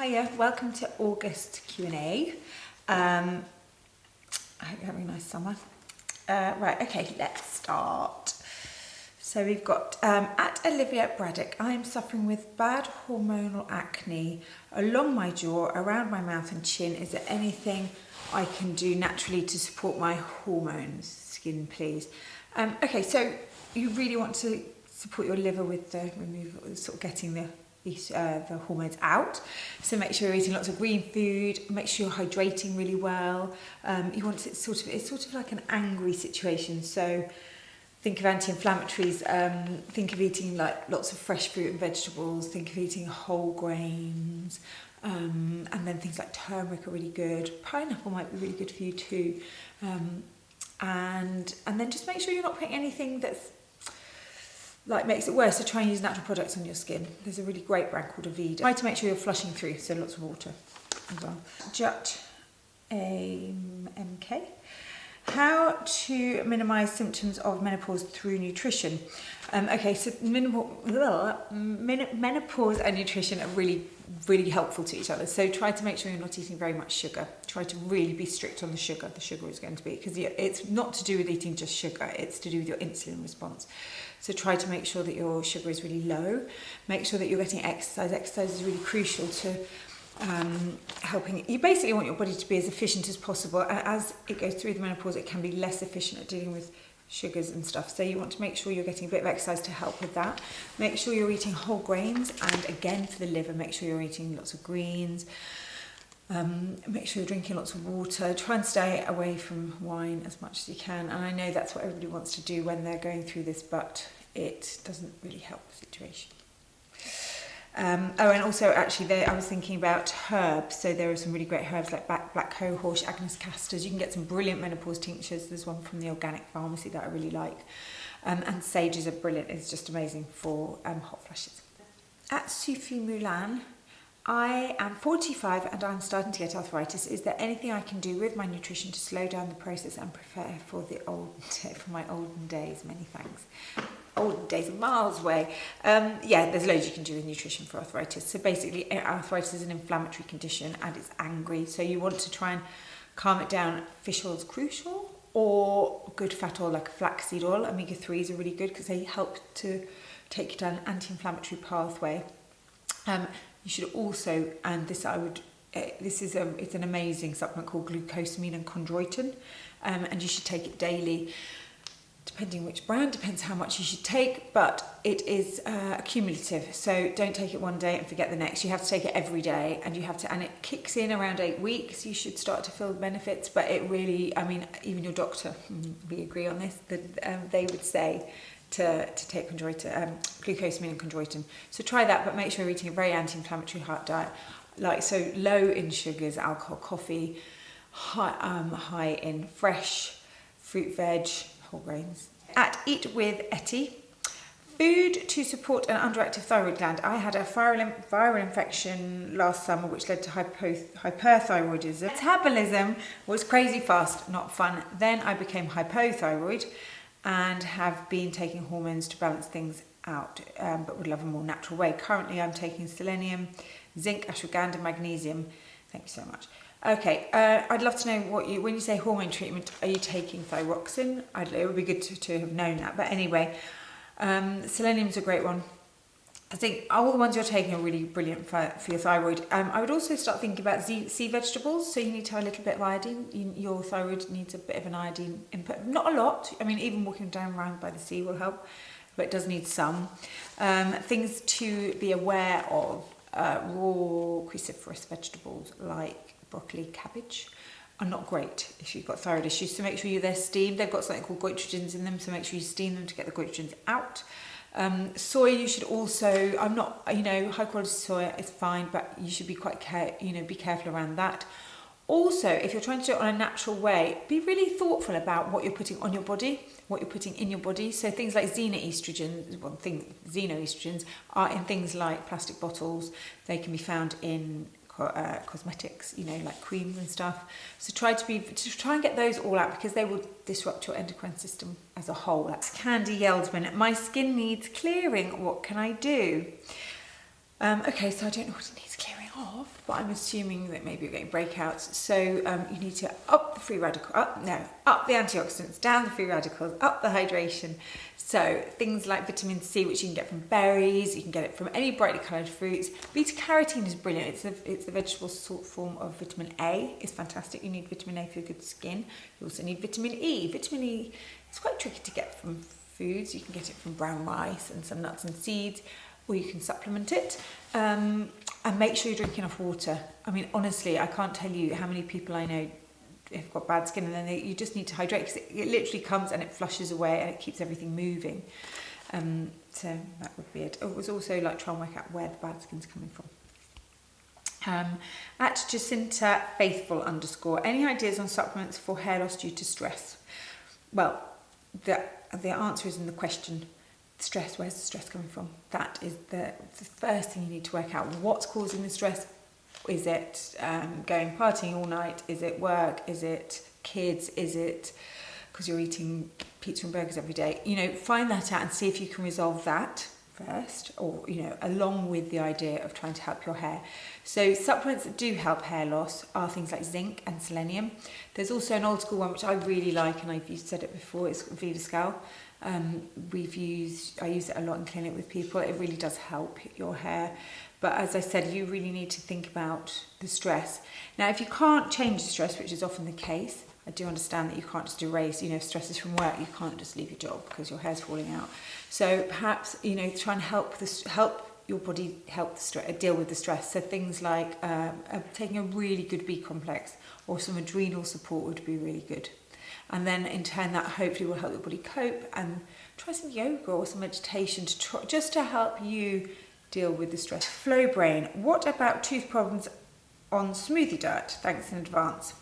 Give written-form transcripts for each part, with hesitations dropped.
Hiya, welcome to August Q&A. I hope you're having a nice summer. Right, okay, let's start. So we've got at Olivia Braddock, I am suffering with bad hormonal acne along my jaw, around my mouth and chin. Is there anything I can do naturally to support my hormones? Skin, please. Okay, so you really want to support your liver with the removal, sort of getting the hormones out. So make sure you're eating lots of green food, make sure you're hydrating really well. You want it it's sort of like an angry situation. So think of anti-inflammatories, think of eating like lots of fresh fruit and vegetables, think of eating whole grains, and then things like turmeric are really good. Pineapple might be really good for you too. And then just make sure you're not putting anything that's like makes it worse. So try and use natural products on your skin. There's a really great brand called Aveda. Try to make sure you're flushing through, so lots of water as well. Jut MK. How to minimise symptoms of menopause through nutrition. Okay, so menopause and nutrition are really helpful to each other. So try to make sure you're not eating very much sugar. Try to really be strict on the sugar. The sugar is going to be, because it's not to do with eating just sugar, it's to do with your insulin response. So try to make sure that your sugar is really low. Make sure that you're getting exercise. Exercise is really crucial to helping. You basically want your body to be as efficient as possible. As it goes through the menopause, it can be less efficient at dealing with sugars and stuff. So you want to make sure you're getting a bit of exercise to help with that. Make sure you're eating whole grains, and again for the liver, make sure you're eating lots of greens. Make sure you're drinking lots of water. Try and stay away from wine as much as you can. And I know that's what everybody wants to do when they're going through this, but it doesn't really help the situation. And also actually I was thinking about herbs. So there are some really great herbs like black cohosh, Agnus castors. You can get some brilliant menopause tinctures. There's one from the organic pharmacy that I really like. And sages are brilliant. It's just amazing for hot flushes. At Sufi Mulan, I am 45 and I'm starting to get arthritis. Is there anything I can do with my nutrition to slow down the process and prepare for my olden days? Many thanks. Olden days are miles away. Yeah, there's loads you can do with nutrition for arthritis. So basically, arthritis is an inflammatory condition and it's angry. So you want to try and calm it down. Fish oil is crucial, or good fat oil like flaxseed oil. Omega-3s are really good because they help to take you down an anti-inflammatory pathway. You should also, and it's an amazing supplement called glucosamine and chondroitin, and you should take it daily. Depending which brand, depends how much you should take, but it is cumulative. So don't take it one day and forget the next. You have to take it every day, and it kicks in around 8 weeks. You should start to feel the benefits, but it really, even your doctor, we agree on this, that they would say to take glucosamine and chondroitin. So try that, but make sure you're eating a very anti-inflammatory heart diet, so low in sugars, alcohol, coffee, high in fresh fruit, veg, whole grains. At Eat with Etty, food to support an underactive thyroid gland. I had a viral infection last summer which led to hyperthyroidism. Metabolism was crazy fast, not fun. Then I became hypothyroid and have been taking hormones to balance things out, but would love a more natural way. Currently I'm taking selenium, zinc, ashwagandha, magnesium. Thank you so much. Okay, I'd love to know when you say hormone treatment, are you taking thyroxine? It would be good to have known that. But anyway, selenium's a great one. I think all the ones you're taking are really brilliant for your thyroid. I would also start thinking about sea vegetables. So you need to have a little bit of iodine. Your thyroid needs a bit of an iodine input. Not a lot. Even walking around by the sea will help, but it does need some. Things to be aware of, raw cruciferous vegetables like broccoli, cabbage are not great if you've got thyroid issues. So make sure they're steamed. They've got something called goitrogens in them, so make sure you steam them to get the goitrogens out. Soy, you should also, high quality soy is fine, but you should be quite be careful around that. Also, if you're trying to do it on a natural way, be really thoughtful about what you're putting on your body, what you're putting in your body. So things like xenoestrogens are in things like plastic bottles. They can be found in cosmetics, like creams and stuff. So try and get those all out, because they will disrupt your endocrine system as a whole. That's Candy Yeldman. My skin needs clearing. What can I do? Okay, so I don't know what it needs clearing cough, but I'm assuming that maybe you're getting breakouts. So you need to up the antioxidants, down the free radicals, up the hydration. So things like vitamin C, which you can get from berries, you can get it from any brightly coloured fruits. Beta carotene is brilliant. It's the vegetable salt form of vitamin A. It's fantastic. You need vitamin A for your good skin. You also need vitamin E. Vitamin E is quite tricky to get from foods. You can get it from brown rice and some nuts and seeds, or you can supplement it. And make sure you're drinking enough water. I mean, honestly, I can't tell you how many people I know have got bad skin, and then you just need to hydrate, because it literally comes and it flushes away and it keeps everything moving. So that would be it. It was also like try and work out where the bad skin's coming from. At Jacinta Faithful _, any ideas on supplements for hair loss due to stress? Well, the answer is in the question. Stress, where's the stress coming from? That is the first thing you need to work out. What's causing the stress? Is it going partying all night? Is it work? Is it kids? Is it because you're eating pizza and burgers every day? You know, find that out and see if you can resolve that first, or, you know, along with the idea of trying to help your hair. So supplements that do help hair loss are things like zinc and selenium. There's also an old school one which I really like, and I've said it before, it's Viviscal. I use it a lot in clinic with people. It really does help your hair. But as I said, you really need to think about the stress. Now, if you can't change the stress, which is often the case, I do understand that you can't just erase, you know, if stress is from work, you can't just leave your job because your hair's falling out. So perhaps, you know, try and help your body deal with the stress. So things like taking a really good B complex or some adrenal support would be really good. And then in turn that hopefully will help your body cope, and try some yoga or some meditation just to help you deal with the stress. Flow Brain, what about tooth problems on smoothie diet? Thanks in advance.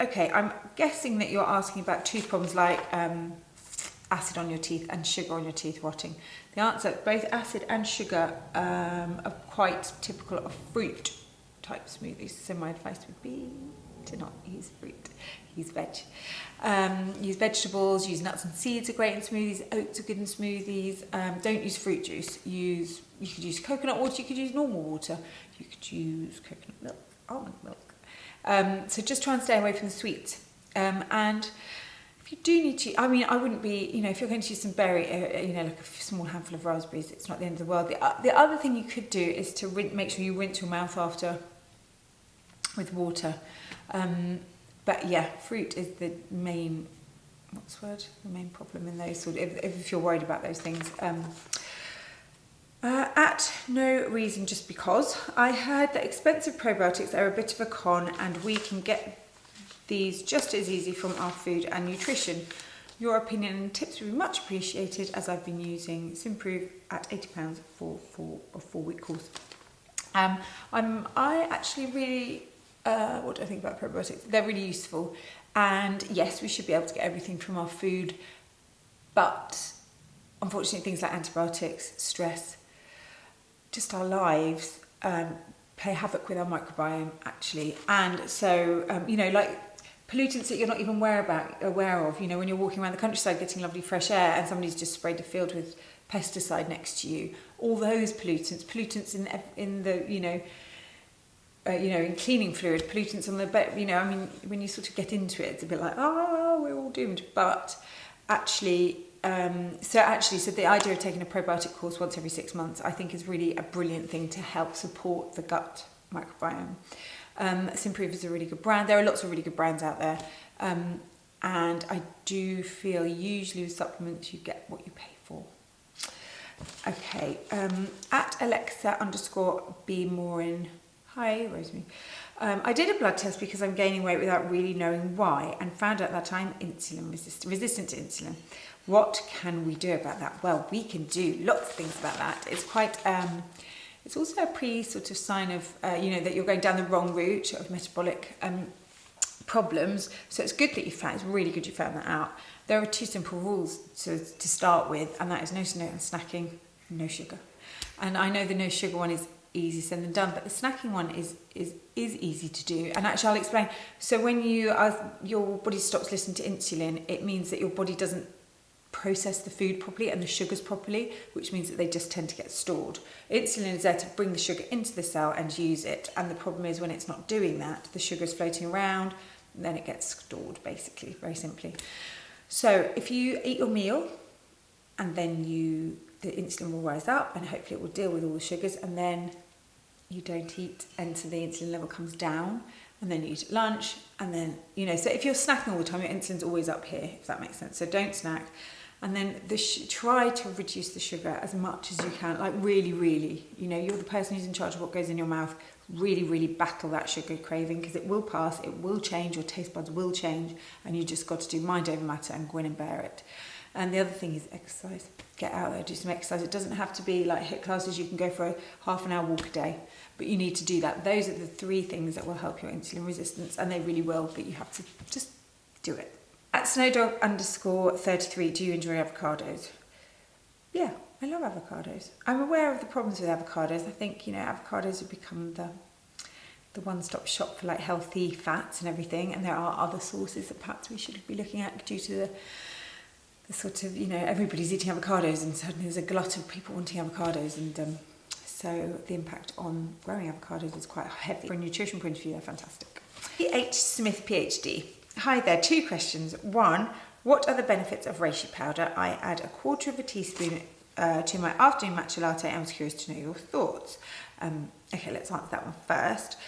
Okay, I'm guessing that you're asking about tooth problems like acid on your teeth and sugar on your teeth rotting. The answer, both acid and sugar are quite typical of fruit type smoothies. So my advice would be to not use fruit, use veg. Use vegetables, use nuts and seeds are great in smoothies, oats are good in smoothies. Don't use fruit juice. You could use coconut water, you could use normal water, you could use coconut milk, almond milk. So just try and stay away from the sweets. And if you do need to, I mean, I wouldn't be, you know, if you're going to use some berry, you know, like a small handful of raspberries, it's not the end of the world. The other thing you could do is to make sure you rinse your mouth after with water. But yeah, fruit is the main, the main problem in those sort of, if you're worried about those things. At no reason, just because. I heard that expensive probiotics are a bit of a con, and we can get these just as easy from our food and nutrition. Your opinion and tips would be much appreciated, as I've been using Simprove at £80 for a 4-week course. I actually really, what do I think about probiotics? They're really useful, and yes, we should be able to get everything from our food, but unfortunately things like antibiotics, stress, just our lives play havoc with our microbiome actually. And so you know, like pollutants that you're not even aware of, you know, when you're walking around the countryside getting lovely fresh air and somebody's just sprayed a field with pesticide next to you, all those pollutants in the in cleaning fluid, pollutants on the bed, you know, I mean, when you sort of get into it, it's a bit like, oh, we're all doomed. But actually, so the idea of taking a probiotic course once every 6 months, I think is really a brilliant thing to help support the gut microbiome. Simprove is a really good brand. There are lots of really good brands out there. And I do feel usually with supplements, you get what you pay for. Okay, at Alexa _B Morin. Hi, Rosemary. I did a blood test because I'm gaining weight without really knowing why, and found out that I'm resistant to insulin. What can we do about that? Well, we can do lots of things about that. It's quite, it's also a sort of sign of, that you're going down the wrong route of metabolic problems. So it's good that it's really good you found that out. There are 2 simple rules to start with, and that is no snacking, no sugar. And I know the no sugar one is easy said than done, but the snacking one is easy to do. And actually I'll explain. So when your body stops listening to insulin, it means that your body doesn't process the food properly and the sugars properly, which means that they just tend to get stored. Insulin is there to bring the sugar into the cell and use it, and the problem is when it's not doing that, the sugar's floating around, and then it gets stored, basically, very simply. So if you eat your meal and then the insulin will rise up and hopefully it will deal with all the sugars, and then you don't eat and so the insulin level comes down, and then you eat at lunch, and then, you know, so if you're snacking all the time, your insulin's always up here, if that makes sense. So don't snack. And then try to reduce the sugar as much as you can, like really, really, you know, you're the person who's in charge of what goes in your mouth. Really, really battle that sugar craving, because it will pass, it will change, your taste buds will change, and you just got to do mind over matter and grin and bear it. And the other thing is exercise. Get out there, do some exercise. It doesn't have to be like HIIT classes. You can go for a half an hour walk a day, but you need to do that. Those are the 3 things that will help your insulin resistance, and they really will, but you have to just do it. At snowdog_33, do you enjoy avocados? Yeah, I love avocados. I'm aware of the problems with avocados. I think, you know, avocados have become the one-stop shop for like healthy fats and everything, and there are other sources that perhaps we should be looking at due to the sort of, you know, everybody's eating avocados, and suddenly there's a glut of people wanting avocados, and so the impact on growing avocados is quite heavy. From a nutrition point of view, they're fantastic. H. Smith, PhD. Hi there, 2 questions. 1, what are the benefits of reishi powder? I add a 1/4 teaspoon to my afternoon matcha latte. I was curious to know your thoughts. Okay, let's answer that one first.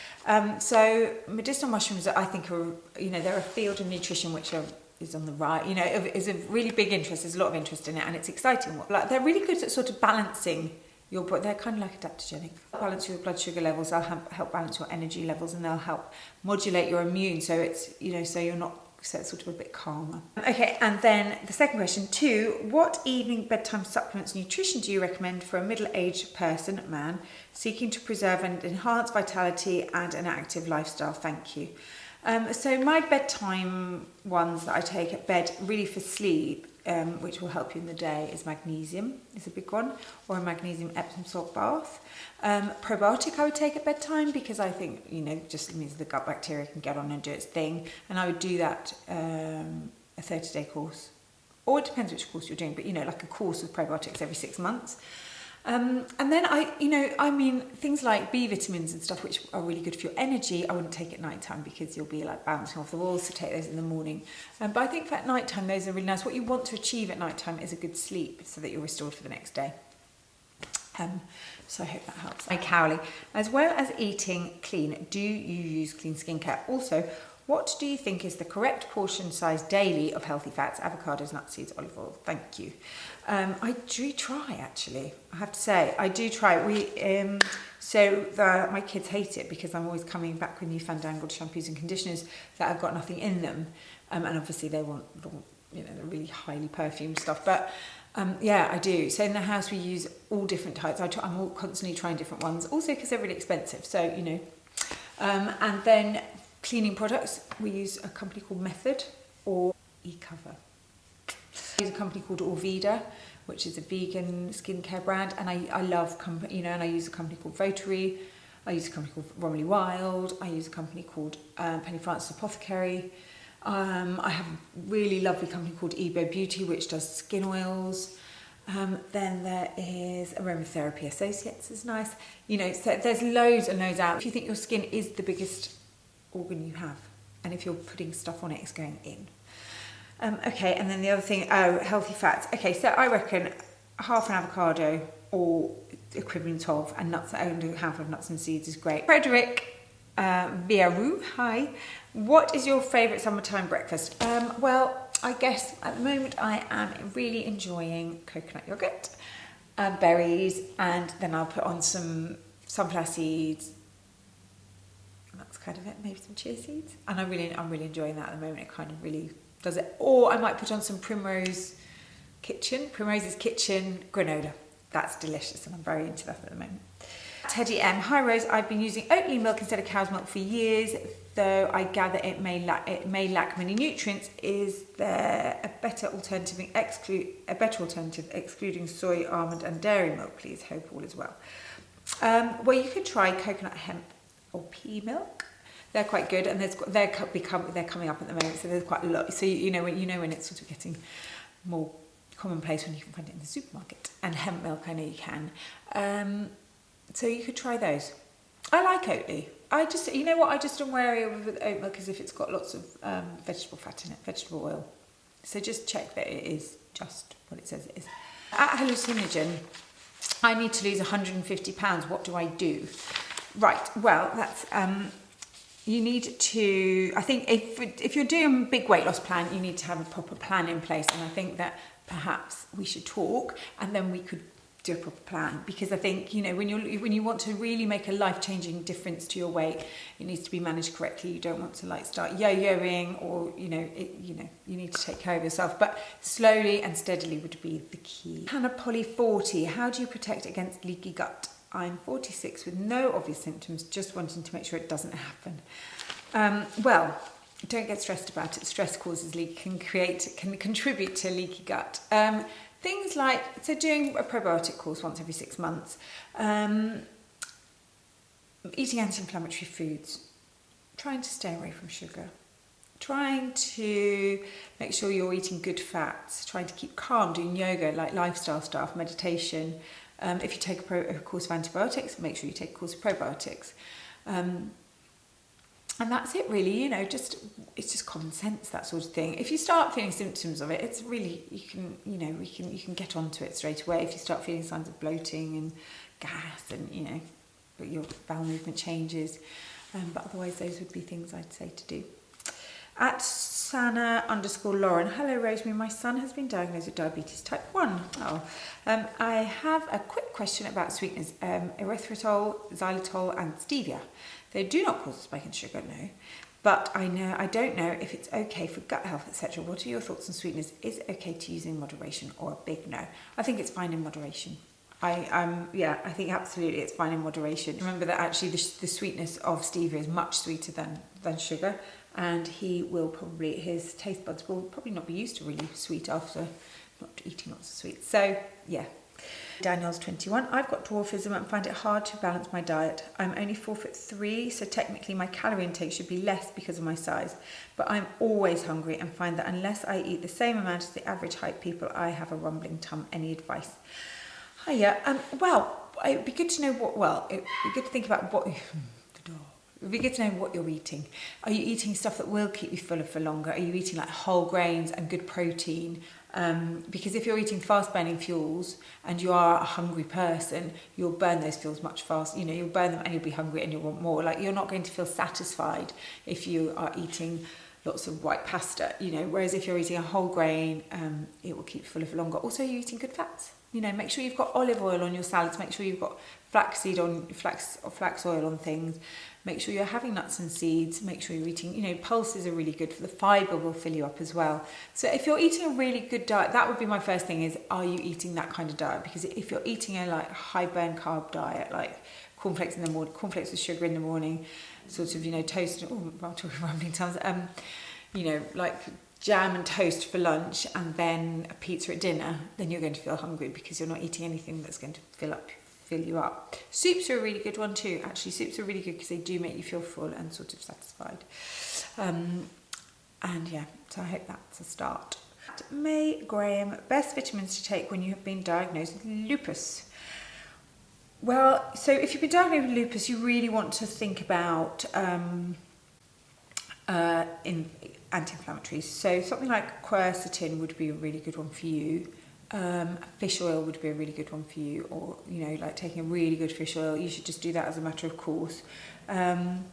So medicinal mushrooms, I think, are, you know, they're a field of nutrition which is on the right, you know, is a really big interest. There's a lot of interest in it, and it's exciting. Like, they're really good at sort of balancing your body. They're kind of like adaptogenic. Balance your blood sugar levels, they'll help balance your energy levels, and they'll help modulate your immune, so it's, you know, so you're not, so it's sort of a bit calmer. Okay, and then the second question, 2, what evening bedtime supplements nutrition do you recommend for a middle-aged person, man, seeking to preserve and enhance vitality and an active lifestyle? Thank you. So my bedtime ones that I take at bed, really for sleep, which will help you in the day, is magnesium, is a big one, or a magnesium Epsom salt bath. Probiotic I would take at bedtime, because I think, you know, just means the gut bacteria can get on and do its thing, and I would do that a 30-day course, or it depends which course you're doing, but, you know, like a course of probiotics every 6 months. And then things like B vitamins and stuff, which are really good for your energy, I wouldn't take at night time, because you'll be like bouncing off the walls, so take those in the morning. But I think for at night time, those are really nice. What you want to achieve at night time is a good sleep, so that you're restored for the next day. So I hope that helps. Hi Cowley, as well as eating clean, do you use clean skincare? Also, what do you think is the correct portion size daily of healthy fats, avocados, nuts, seeds, olive oil? Thank you. I do try, actually. I have to say, I do try. My kids hate it, because I'm always coming back with new fandangled shampoos and conditioners that have got nothing in them, and obviously they want, you know, the really highly perfumed stuff. But yeah, I do. So in the house we use all different types. I'm all constantly trying different ones, also because they're really expensive. So, you know, and then cleaning products, we use a company called Method or eCover. I use a company called Orveda, which is a vegan skincare brand, and I love and I use a company called Dietary. I use a company called Romilly Wild. I use a company called Penny Francis Apothecary. I have a really lovely company called Ebo Beauty, which does skin oils. Then there is Aromatherapy Associates, is nice. You know, so there's loads and loads out. If you think your skin is the biggest organ you have, and if you're putting stuff on it, it's going in. Okay, and then the other thing, healthy fats. Okay, so I reckon half an avocado or equivalent of, and nuts, only a handful of nuts and seeds is great. Frederick Viaru, hi. What is your favourite summertime breakfast? Well, I guess at the moment I am really enjoying coconut yogurt, berries, and then I'll put on some sunflower seeds. That's kind of it, maybe some chia seeds. And I'm really enjoying that at the moment. It kind of really does it. Or I might put on some Primrose's Kitchen granola. That's delicious, and I'm very into that at the moment. Teddy M. Hi Rose, I've been using Oatly milk instead of cow's milk for years, though I gather it may lack many nutrients. Is there a better alternative excluding soy, almond and dairy milk, please? Hope all is well. Well, you could try coconut, hemp or pea milk. They're quite good, and they're coming up at the moment, so there's quite a lot. So you know when it's sort of getting more commonplace when you can find it in the supermarket. And hemp milk, I know you can. So you could try those. I like Oatly. You know what, I just am wary with oat milk is if it's got lots of vegetable fat in it, vegetable oil. So just check that it is just what it says it is. At hallucinogen, I need to lose 150 pounds. What do I do? Right, well, that's, you need to, I think if you're doing a big weight loss plan, you need to have a proper plan in place. And I think that perhaps we should talk and then we could do a proper plan, because I think, you know, when you want to really make a life-changing difference to your weight, it needs to be managed correctly. You don't want to like start yo-yoing, or you need to take care of yourself, but slowly and steadily would be the key. Hannah Polly 40, how do you protect against leaky gut? I'm 46 with no obvious symptoms, just wanting to make sure it doesn't happen. Well, don't get stressed about it. Stress causes leak, can contribute to leaky gut. Things like, so doing a probiotic course once every 6 months, eating anti-inflammatory foods, trying to stay away from sugar, trying to make sure you're eating good fats, trying to keep calm, doing yoga, like lifestyle stuff, meditation. If you take a course of antibiotics, make sure you take a course of probiotics. And that's it really, you know, it's just common sense, that sort of thing. If you start feeling symptoms of it, it's really, you can get onto it straight away. If you start feeling signs of bloating and gas and, you know, but your bowel movement changes. But otherwise those would be things I'd say to do. At Sana_Lauren, hello Rosemary, my son has been diagnosed with diabetes type 1. I have a quick question about sweeteners, erythritol, xylitol and stevia. They do not cause a spike in sugar, no, but I don't know if it's okay for gut health, etc. What are your thoughts on sweeteners? Is it okay to use in moderation or a big no? I think it's fine in moderation. I think absolutely it's fine in moderation. Remember that actually the sweetness of stevia is much sweeter than sugar, and his taste buds will probably not be used to really sweet after not eating lots of sweets. So yeah. Daniel's 21. I've got dwarfism and find it hard to balance my diet. I'm only 4'3", so technically my calorie intake should be less because of my size. But I'm always hungry and find that unless I eat the same amount as the average height people, I have a rumbling tum. Any advice? Hiya. Well, it'd be good to know it'd be good to think about what... It'd be good to know what you're eating. Are you eating stuff that will keep you fuller for longer? Are you eating like whole grains and good protein? Because if you're eating fast burning fuels and you are a hungry person, you'll burn those fuels much faster. You know, you'll burn them and you'll be hungry and you'll want more. Like, you're not going to feel satisfied if you are eating lots of white pasta, you know, whereas if you're eating a whole grain, it will keep you fuller for longer. Also, you're eating good fats. You know, make sure you've got olive oil on your salads. Make sure you've got flax oil on things. Make sure you're having nuts and seeds. Make sure you're eating, you know, pulses are really good. For the fibre will fill you up as well. So if you're eating a really good diet, that would be my first thing is, are you eating that kind of diet? Because if you're eating a like high burn carb diet, like cornflakes in the morning, cornflakes with sugar in the morning, sort of, you know, toast, I'm talking rambling times, you know, like jam and toast for lunch and then a pizza at dinner, then you're going to feel hungry because you're not eating anything that's going to fill you up. Soups are a really good one too. Actually, soups are really good because they do make you feel full and sort of satisfied. And yeah, so I hope that's a start. May Graham, best vitamins to take when you have been diagnosed with lupus. Well, so if you've been diagnosed with lupus, you really want to think about anti-inflammatories. So something like quercetin would be a really good one for you. Fish oil would be a really good one for you, or, you know, like taking a really good fish oil. You should just do that as a matter of course. And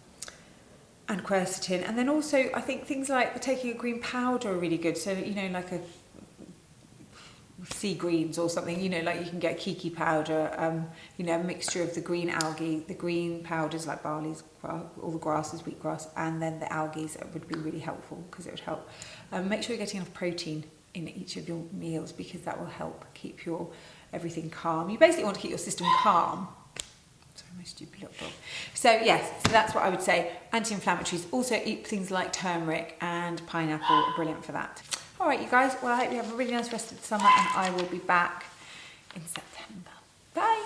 quercetin. And then also, I think things like taking a green powder are really good. So, you know, like a sea greens or something, you know, like you can get kiki powder, you know, a mixture of the green algae, the green powders like barley, all the grasses, wheatgrass, and then the algae would be really helpful because it would help. Make sure you're getting enough protein in each of your meals because that will help keep everything calm. You basically want to keep your system calm. Sorry, my stupid little dog. So yes, so that's what I would say. Anti-inflammatories. Also eat things like turmeric and pineapple are brilliant for that. All right, you guys. Well, I hope you have a really nice rest of the summer and I will be back in September. Bye.